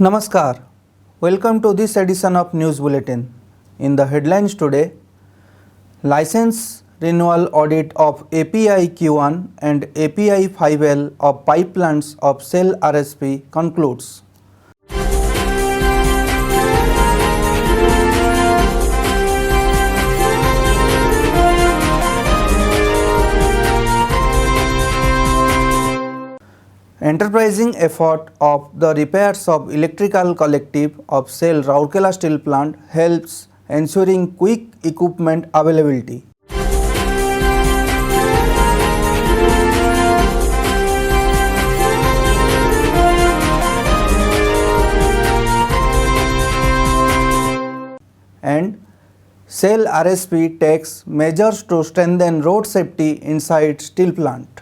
Namaskar. Welcome to this edition of News Bulletin. In the headlines today, license renewal audit of API Q1 and API 5L of pipe plants of Shell RSP concludes. Enterprising effort of the repairs of electrical collective of Shell Rourkela Steel Plant helps ensuring quick equipment availability. And Shell RSP takes measures to strengthen road safety inside steel plant.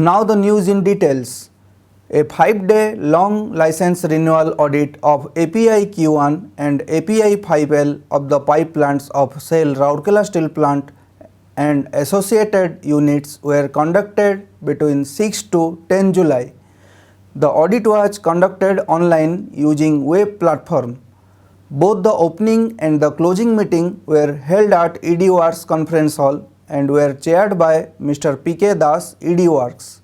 Now the news in details. A 5-day long license renewal audit of API Q1 and API 5L of the pipe plants of Shell Rourkela Steel Plant and associated units were conducted between 6 to 10 July. The audit was conducted online using web platform. Both the opening and the closing meeting were held at ED Works Conference Hall and were chaired by Mr. P.K. Das, ED Works.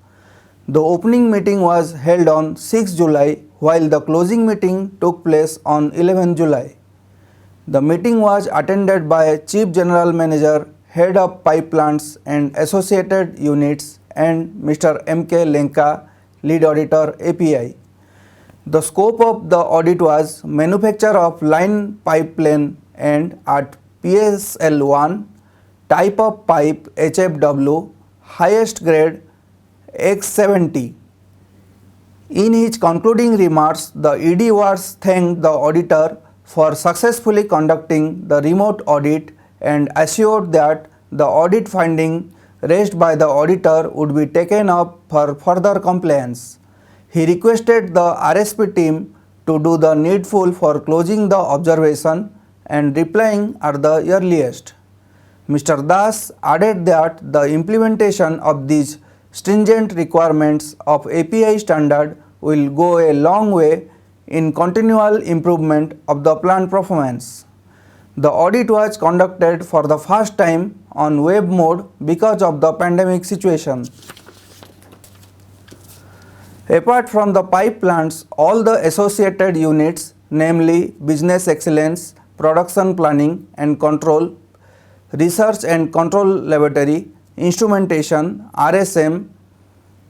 The opening meeting was held on 6 July while the closing meeting took place on 11 July. The meeting was attended by Chief General Manager, Head of Pipe Plants and Associated Units and Mr. M.K. Lenka, Lead Auditor API. The scope of the audit was manufacture of line pipeline and at PSL1, type of pipe HFW, highest grade X70. In his concluding remarks, the ED Works thanked the auditor for successfully conducting the remote audit and assured that the audit finding raised by the auditor would be taken up for further compliance. He requested the RSP team to do the needful for closing the observation and replying at the earliest. Mr. Das added that the implementation of these stringent requirements of API standard will go a long way in continual improvement of the plant performance. The audit was conducted for the first time on web mode because of the pandemic situation. Apart from the pipe plants, all the associated units, namely Business Excellence, Production Planning and Control, Research and Control Laboratory, Instrumentation, RSM,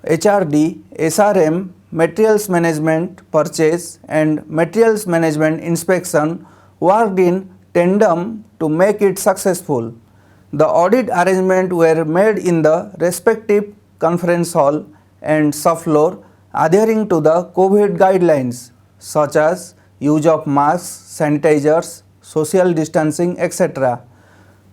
HRD, SRM, Materials Management Purchase and Materials Management Inspection worked in tandem to make it successful. The audit arrangements were made in the respective conference hall and subfloor adhering to the COVID guidelines such as use of masks, sanitizers, social distancing, etc.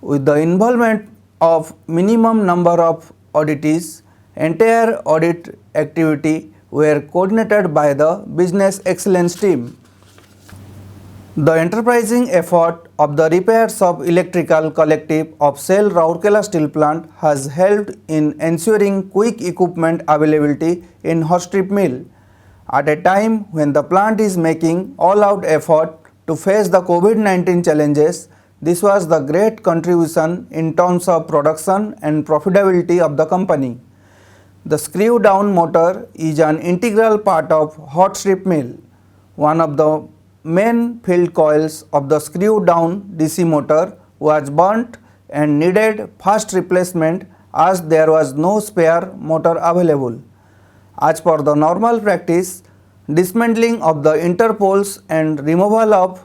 With the involvement of minimum number of auditees, entire audit activity were coordinated by the Business Excellence team. The enterprising effort of the repairs of electrical collective of Shell Rourkela Steel Plant has helped in ensuring quick equipment availability in hot strip mill. At a time when the plant is making all-out effort to face the COVID-19 challenges, this was the great contribution in terms of production and profitability of the company. The screw-down motor is an integral part of hot strip mill. One of the main field coils of the screw-down DC motor was burnt and needed fast replacement as there was no spare motor available. As per the normal practice, dismantling of the interpoles and removal of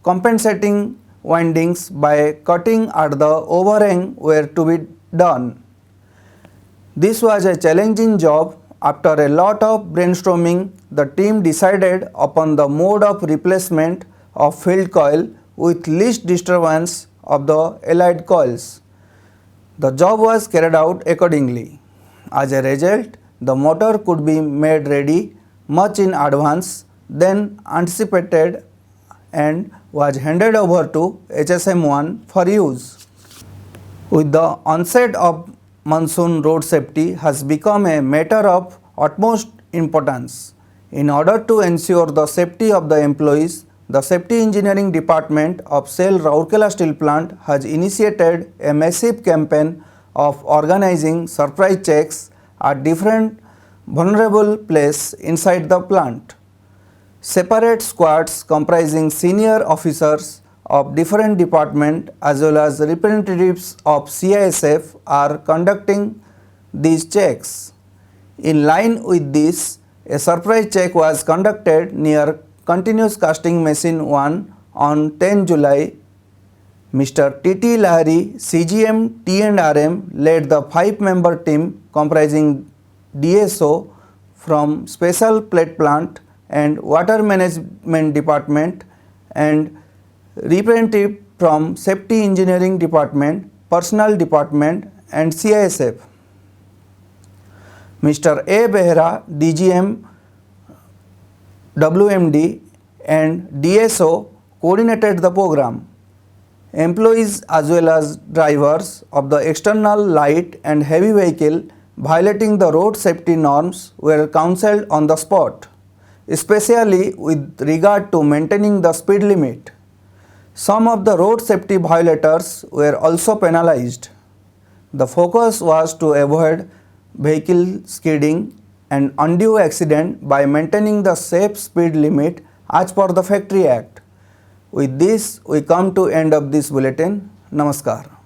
compensating windings by cutting at the overhang were to be done. This was a challenging job. After a lot of brainstorming, the team decided upon the mode of replacement of field coil with least disturbance of the allied coils. The job was carried out accordingly. As a result, the motor could be made ready much in advance than anticipated and was handed over to HSM-1 for use. With the onset of monsoon, road safety has become a matter of utmost importance. In order to ensure the safety of the employees, the Safety Engineering Department of SAIL Rourkela Steel Plant has initiated a massive campaign of organizing surprise checks at different vulnerable places inside the plant. Separate squads comprising senior officers of different departments as well as representatives of CISF are conducting these checks. In line with this, a surprise check was conducted near Continuous Casting Machine 1 on 10 July. Mr. T.T. Lahari, CGM T&RM, led the 5-member team comprising DSO from Special Plate Plant and Water Management Department and representative from Safety Engineering Department, Personnel Department and CISF. Mr. A. Behra, DGM, WMD and DSO coordinated the program. Employees as well as drivers of the external light and heavy vehicle violating the road safety norms were counseled on the spot, especially with regard to maintaining the speed limit. Some of the road safety violators were also penalized. The focus was to avoid vehicle skidding and undue accident by maintaining the safe speed limit as per the Factory Act. With this, we come to end of this bulletin. Namaskar.